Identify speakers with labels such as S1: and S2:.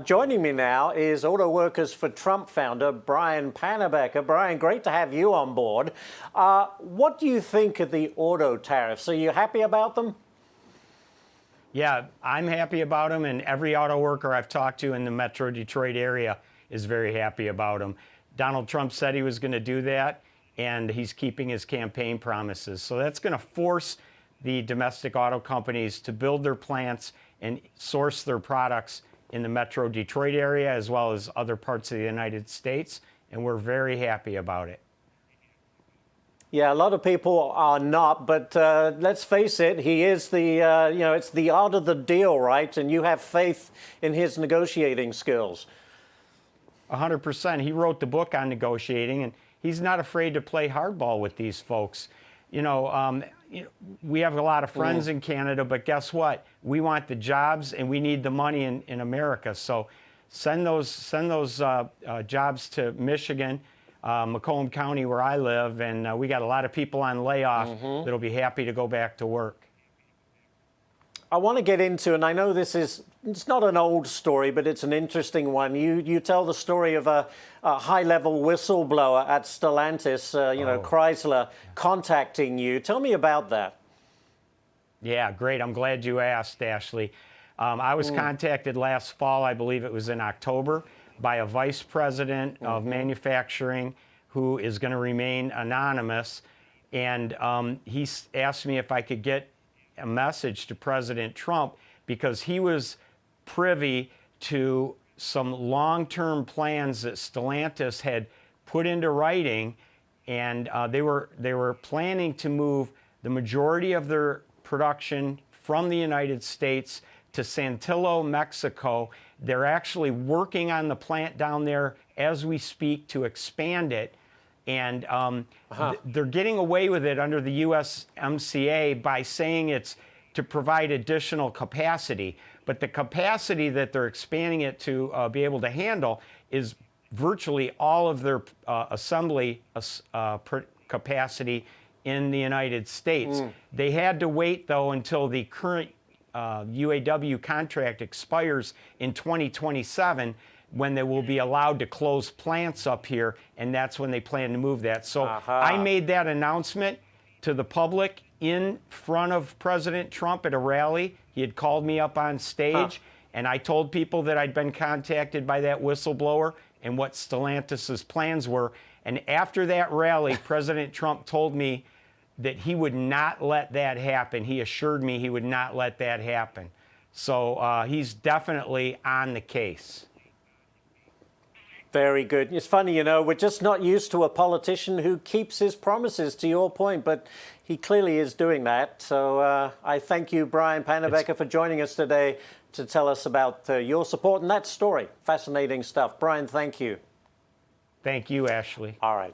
S1: Joining me now is Auto Workers for Trump founder Brian Pannebecker. Brian, great to have you on board. What do you think of the auto tariffs? Are you happy about them?
S2: Yeah, I'm happy about them, and every auto worker I've talked to in the Metro Detroit area is very happy about them. Donald Trump said he was going to do that, and he's keeping his campaign promises. So that's going to force the domestic auto companies to build their plants and source their products in the Metro Detroit area as well as other parts of the United States, and we're very happy about it.
S1: Yeah, a lot of people are not, but let's face it, he is the, it's the art of the deal, right? And you have faith in his negotiating skills.
S2: 100%. He wrote the book on negotiating, and he's not afraid to play hardball with these folks. We have a lot of friends in Canada, but guess what? We want the jobs and we need the money in America. So send those jobs to Michigan, Macomb County, where I live, and we got a lot of people on layoff that'll be happy to go back to work.
S1: I want to get into, and I know it's not an old story, but it's an interesting one. You tell the story of a high-level whistleblower at Stellantis, Chrysler, contacting you. Tell me about that.
S2: Yeah, great. I'm glad you asked, Ashley. I was contacted last fall, I believe it was in October, by a vice president of manufacturing who is going to remain anonymous. And he asked me if I could get a message to President Trump because he was privy to some long-term plans that Stellantis had put into writing, and they were planning to move the majority of their production from the United States to Saltillo, Mexico. They're actually working on the plant down there as we speak to expand it. And they're getting away with it under the USMCA by saying it's to provide additional capacity. But the capacity that they're expanding it to be able to handle is virtually all of their assembly capacity in the United States. They had to wait, though, until the current UAW contract expires in 2027, when they will be allowed to close plants up here, and that's when they plan to move that. So I made that announcement to the public in front of President Trump at a rally. He had called me up on stage, and I told people that I'd been contacted by that whistleblower and what Stellantis's plans were. And after that rally, President Trump told me that he would not let that happen. He assured me he would not let that happen. So he's definitely on the case.
S1: Very good. It's funny, we're just not used to a politician who keeps his promises, to your point, but he clearly is doing that. So I thank you, Brian Pannebecker, for joining us today to tell us about your support and that story. Fascinating stuff. Brian, thank you.
S2: Thank you, Ashley.
S1: All right.